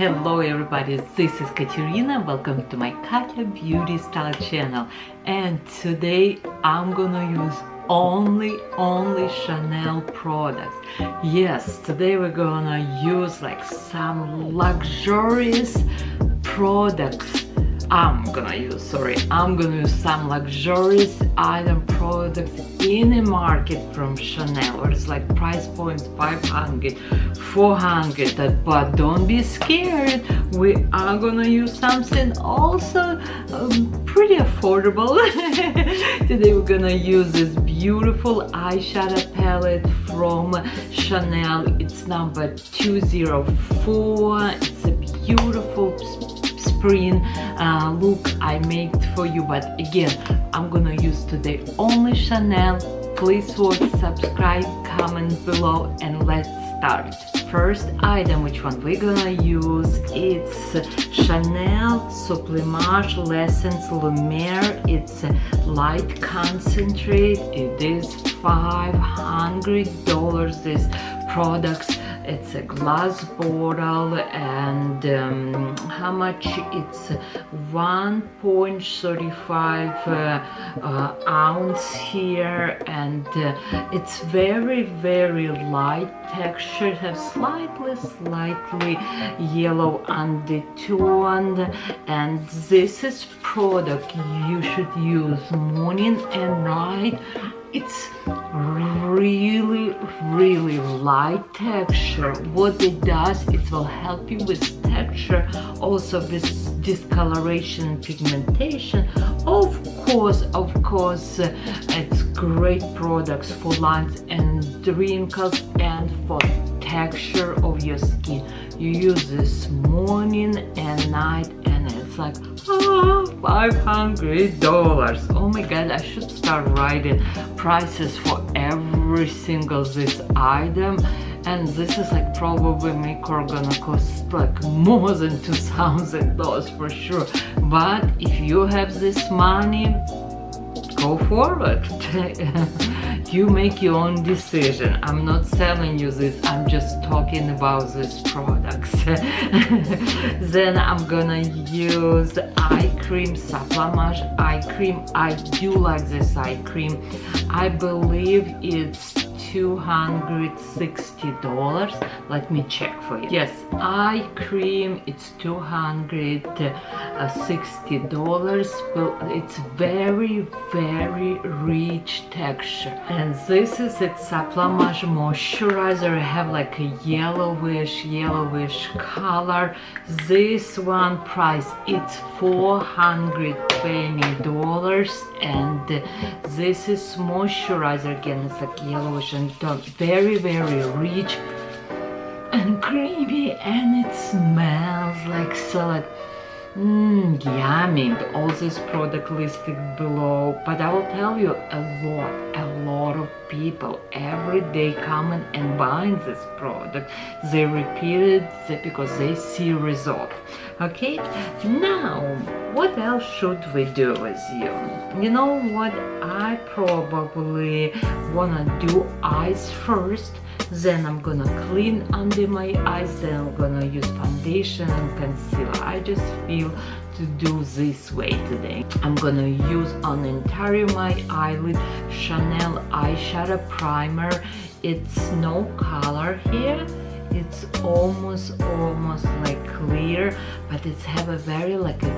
Hello everybody, this is Katerina. Welcome to my Katya beauty style channel, and today I'm gonna use only Chanel products. Yes, today we're gonna use like some luxurious products. I'm gonna use some luxurious item products in the market from Chanel, where it's like price points 500, 400, but don't be scared. We are gonna use something also pretty affordable. Today we're gonna use this beautiful eyeshadow palette from Chanel. It's number 204. It's a beautiful spring look I made for you, but again, I'm gonna use today only Chanel. Please watch, subscribe, comment below, and let's start. First item, which one we're gonna use, it's Chanel Sublimage L'Essence Lumiere. It's a light concentrate. It is $500. This products, it's a glass bottle, and how much? It's 1.35 ounce here, and it's very light texture. It has slightly yellow undertone, and this is product you should use morning and night. It's really light texture. What it does, it will help you with texture, also with discoloration and pigmentation. Of course, it's great products for lines and wrinkles and for texture of your skin. You use this morning and night, and it's like $500. Oh my god, I should start writing prices for every single this item, and this is like probably gonna cost like more than $2,000 for sure. But if you have this money, go forward. You make your own decision. I'm not selling you this, I'm just talking about these products. Then I'm gonna use eye cream, Sublimage eye cream. I do like this eye cream. I believe it's $260. Let me check for you. Yes, eye cream, it's $260, but it's very rich texture. And this is it, Sublimage moisturizer. I have like a yellowish color. This one price, it's $420, and this is moisturizer. Again, it's like yellowish and very rich and creamy, and it smells like so like yummy. All this product listed below, but I will tell you, a lot of people every day coming and buying this product. They repeat it because they see result. Okay, now what else should we do with you? You know what, I probably wanna do eyes first, then I'm gonna clean under my eyes, then I'm gonna use foundation and concealer. I just feel to do this way today. I'm gonna use on the entire my eyelid Chanel eyeshadow primer. It's no color here. It's almost like clear, but it's have a very like a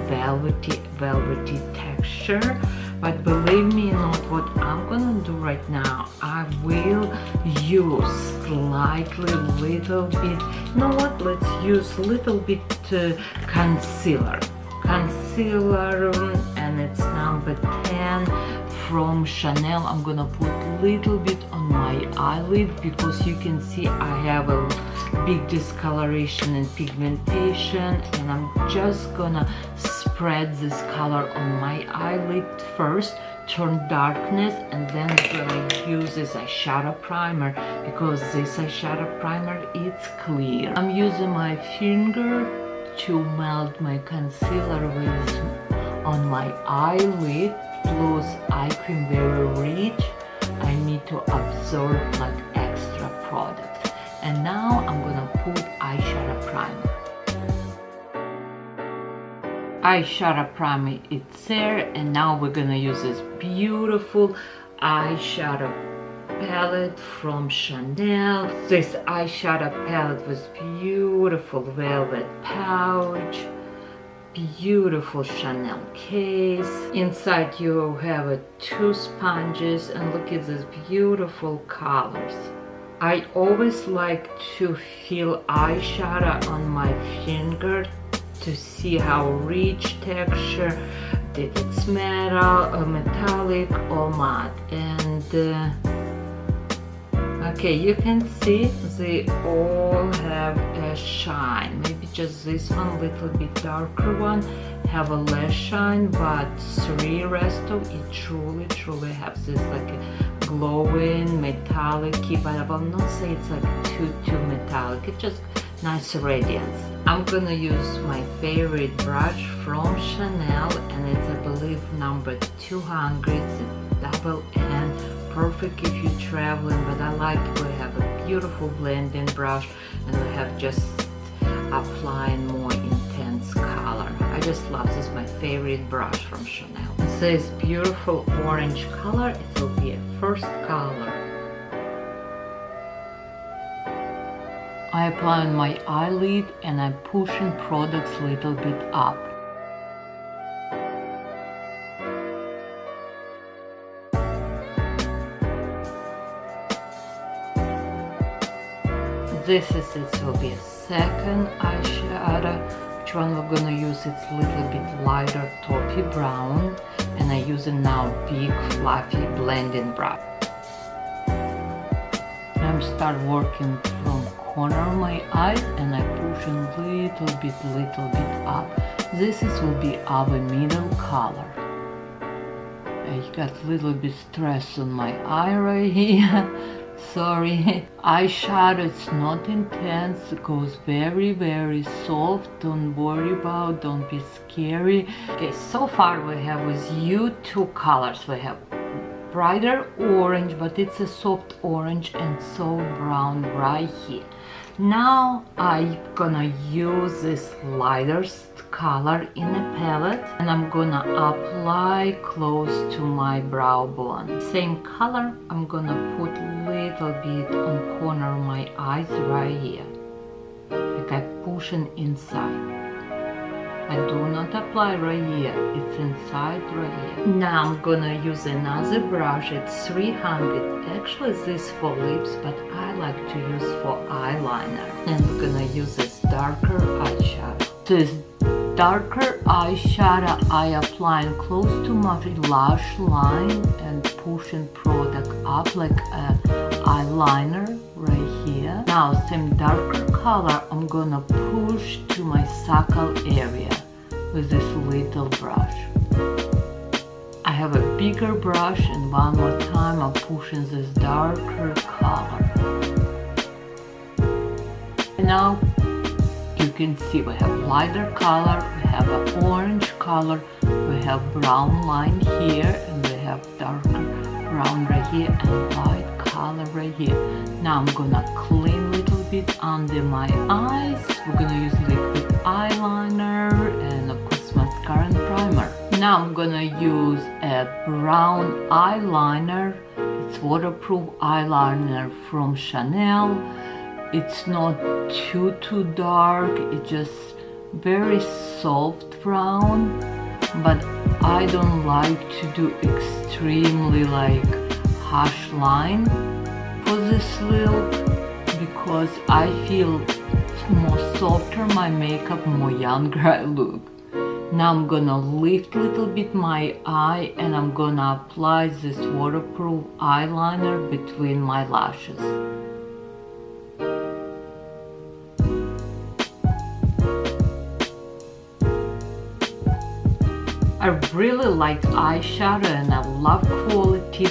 velvety texture. But believe me not, what I'm gonna do right now, I will use little bit, you know what, let's use little bit concealer, and it's number 10 from Chanel. I'm gonna put little bit on my eyelid because you can see I have a big discoloration and pigmentation, and I'm just gonna spread this color on my eyelid first, turn darkness, and then I'm gonna use this eyeshadow primer because this eyeshadow primer it's clear. I'm using my finger to melt my concealer with on my eyelid, plus eye cream very rich. I need to absorb like extra product. And now I'm gonna put eyeshadow primer. eyeshadow primer, it's there, and now we're gonna use this beautiful eyeshadow palette from Chanel. This eyeshadow palette with beautiful velvet pouch, beautiful Chanel case. Inside you have two sponges, and look at these beautiful colors. I always like to feel eyeshadow on my finger to see how rich texture, did it's metallic or matte. And okay, you can see they all have a shine. Maybe just this one, a little bit darker one, have a less shine, but three rest of it truly have this like a glowing metallic, but I will not say it's like too metallic. It's just nice radiance. I'm gonna use my favorite brush from Chanel, and it's, I believe, number 200. It's a double N, perfect if you're traveling, but I like to have a beautiful blending brush, and we have just applying more intense color. I just love this, my favorite brush from Chanel. It says beautiful orange color. It will be a first color. I apply on my eyelid, and I'm pushing products a little bit up. This will be a second eyeshadow. Which one we're gonna use? It's a little bit lighter taupey brown, and I'm using now big fluffy blending brush. I'm start working from corner of my eyes, and I push a little bit up. This will be our middle color. I got a little bit stress on my eye right here. Sorry. Eyeshadow, it's not intense, it goes very soft. Don't worry about, don't be scary. Okay, so far we have with you two colors. We have brighter orange, but it's a soft orange, and so brown right here. Now I'm gonna use this lighter color in a palette, and I'm gonna apply close to my brow bone. Same color, I'm gonna put little bit on corner of my eyes right here, like I'm pushing inside. I do not apply right here, it's inside right here. Now I'm gonna use another brush, it's 300. Actually this for lips, but I like to use for eyeliner. And we're gonna use this darker eyeshadow. This darker eyeshadow I applying close to my lash line and pushing product up like a eyeliner right here. Now same darker color I'm gonna push to my suckle area with this little brush. I have a bigger brush, and one more time I'm pushing this darker color. And now you can see we have lighter color, we have an orange color, we have brown line here, and we have darker brown right here, and light color right here. Now I'm gonna clean a little bit under my eyes. We're gonna use liquid eyeliner and of course mascara and primer. Now I'm gonna use a brown eyeliner. It's waterproof eyeliner from Chanel. It's not too dark, it's just very soft brown, but I don't like to do extremely like harsh line for this look, because I feel more softer my makeup, more younger I look. Now I'm gonna lift a little bit my eye, and I'm gonna apply this waterproof eyeliner between my lashes. I really like eyeshadow, and I love quality.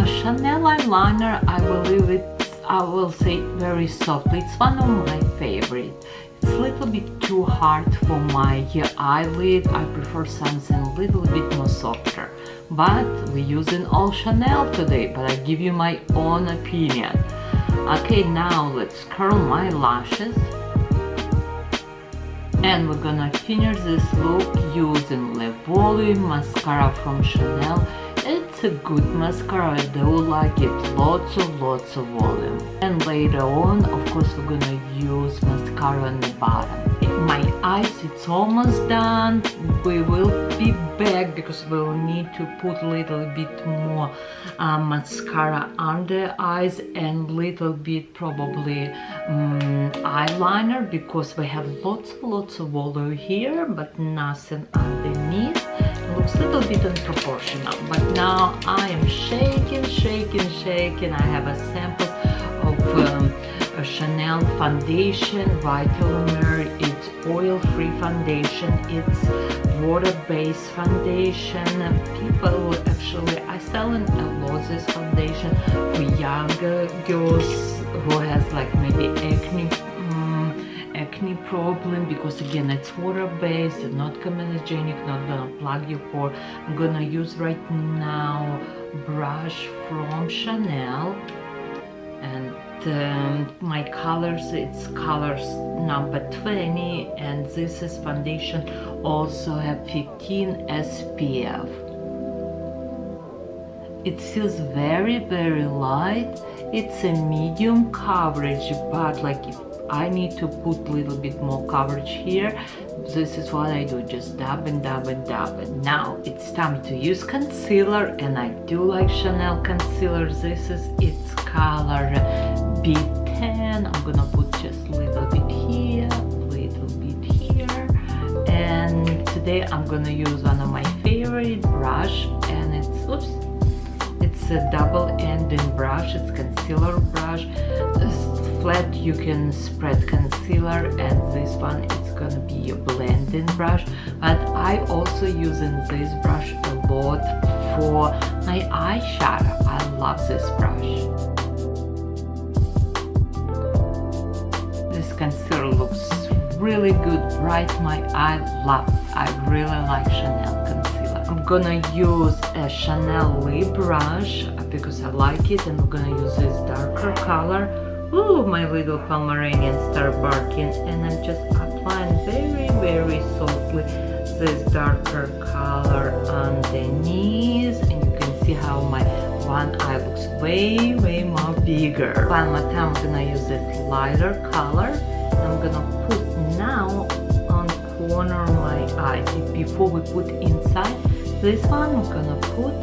Chanel eyeliner, I believe it's, I will say, very soft. It's one of my favorite. It's a little bit too hard for my eyelid. I prefer something a little bit more softer. But we're using all Chanel today, but I give you my own opinion. Okay, now let's curl my lashes. And we're gonna finish this look using the volume mascara from Chanel. It's a good mascara, I do like it, lots of volume. And later on, of course, we're gonna use mascara on the bottom. My eyes, it's almost done. We will be back because we'll need to put a little bit more mascara on the eyes and little bit probably eyeliner, because we have lots of volume here but nothing underneath. It looks a little bit unproportional, but now I am shaking. I have a sample of a Chanel foundation, Eyeliner. It's oil-free foundation, it's water-based foundation. People actually are selling a lot this foundation for younger girls who has like maybe acne problem, because again it's water-based, it's not comedogenic, not gonna plug your pore. I'm gonna use right now brush from Chanel, and my colors, it's colors number 20, and this is foundation also have 15 SPF. It feels very light. It's a medium coverage, but like if I need to put a little bit more coverage here, this is what I do, just dab and dab and dab. And now it's time to use concealer, and I do like Chanel concealer. This is its color B10. I'm gonna put just a little bit here, little bit here. And today I'm gonna use one of my favorite brush, and it's a double-ended brush. It's concealer brush. Flat you can spread concealer, and this one it's gonna be a blending brush, but I also using this brush a lot for my eyeshadow. I love this brush. This concealer looks really good, bright. My eye love. I really like Chanel concealer. I'm gonna use a Chanel lip brush because I like it, and I'm gonna use this darker color. Ooh, my little Pomeranian start barking, and I'm just applying very softly this darker color underneath, and you can see how my one eye looks way more bigger. One more time, I'm gonna use this lighter color. I'm gonna put now on corner of my eyes. Before we put inside, this one I'm gonna put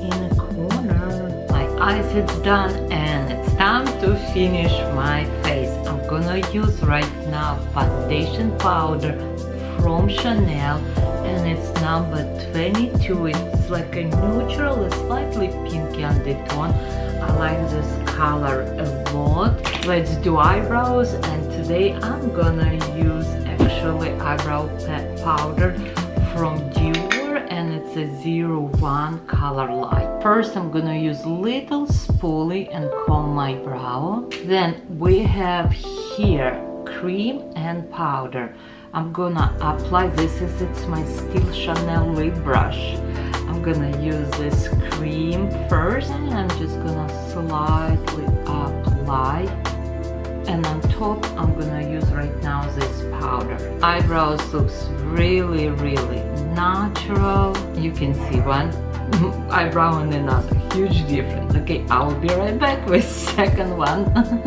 in a corner. My eyes it's done, and it's time to finish my face. I'm gonna use right now foundation powder from Chanel, and it's number 22. It's like a neutral, a slightly pinky undertone. I like this color a lot. Let's do eyebrows, and today I'm gonna use actually eyebrow powder from Dior, and it's a 01 color light. First I'm gonna use little spoolie and comb my brow. Then we have here cream and powder. I'm gonna apply this. It's my still Chanel lip brush. I'm gonna use this cream first, and I'm just gonna slightly apply, and on top I'm gonna use right now this powder. Eyebrows looks really natural. You can see one eyebrow and another, huge difference. Okay, I'll be right back with second one.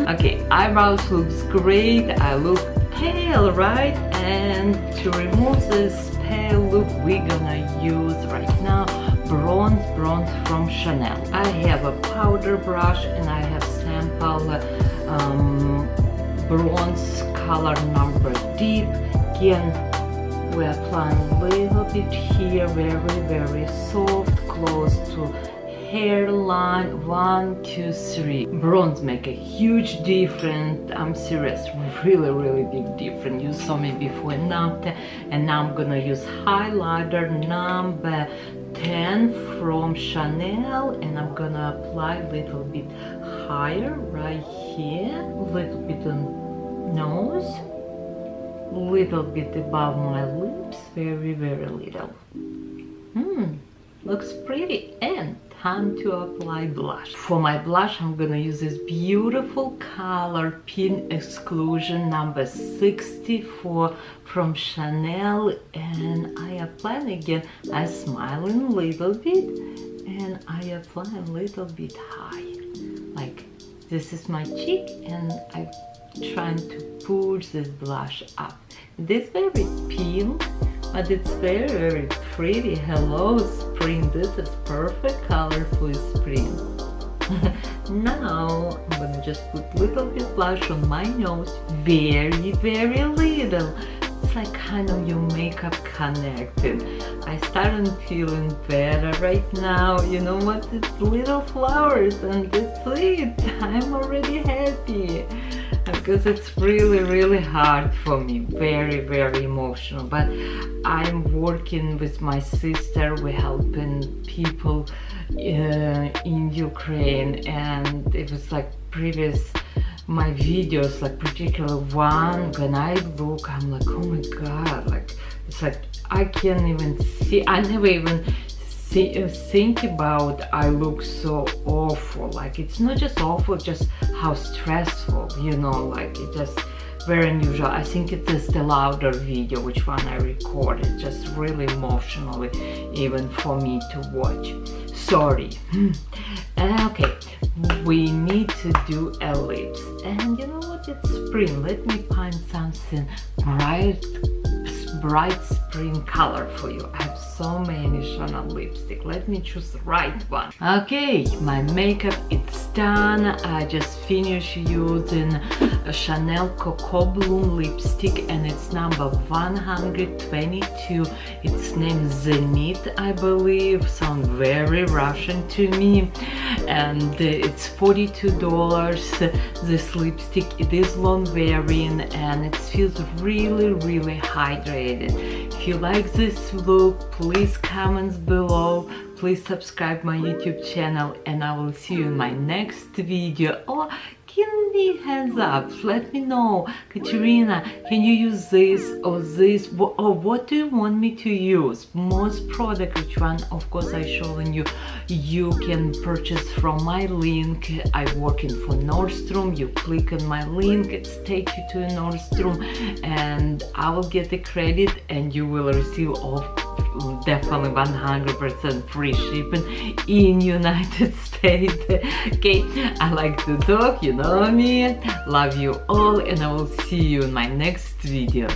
Okay, eyebrows looks great. I look pale, right? And to remove this pale look, we're gonna use right now bronze from Chanel. I have a powder brush, and I have sample bronze color number deep. Again, we're applying a little bit here, very soft, close to hairline. 1, 2, 3. Bronze make a huge difference. I'm serious, really big difference. You saw me before and after. And now I'm gonna use highlighter number 10 from Chanel, and I'm gonna apply a little bit higher right here, a little bit on nose, little bit above my lips, very little. Looks pretty. And time to apply blush. For my blush, I'm gonna use this beautiful color Pin Exclusion number 64 from Chanel, and I apply it again. I smile a little bit and I apply a little bit high. Like this is my cheek, and I'm trying to push this blush up. This very pink, but it's very pretty. Hello spring, this is perfect color for spring. Now I'm gonna just put little bit blush on my nose, very little. It's like kind of your makeup connected. I started feeling better right now. You know what? It's little flowers and that's it. I'm already happy. Because it's really hard for me, very emotional, but I'm working with my sister. We're helping people in Ukraine, and it was like previous my videos, like particular one, when I look, I'm like, oh my god, like it's like I can't even see, I never even think about I look so awful. Like it's not just awful, just how stressful, you know, like it just very unusual. I think it's just the louder video which one I recorded, just really emotionally even for me to watch. Sorry. Okay, we need to do a lips, and you know what, it's spring. Let me find something bright spring color for you. I have so many Chanel lipstick. Let me choose the right one. Okay, my makeup it's done. I just finished using a Chanel Coco Bloom lipstick, and it's number 122. It's named Zenith, I believe. Sounds very Russian to me, and it's $42. This lipstick, it is long wearing, and it feels really hydrated. If you like this look, please comment below, please subscribe my YouTube channel, and I will see you in my next video. Oh, give me hands up, let me know, Katerina, can you use this or this, or what do you want me to use? Most product, which one, of course I showing you, you can purchase from my link. I working for Nordstrom. You click on my link, it takes you to Nordstrom, and I will get the credit, and you will receive all definitely 100% free shipping in United States. Okay, I like to talk, you know me. Love you all, and I will see you in my next video.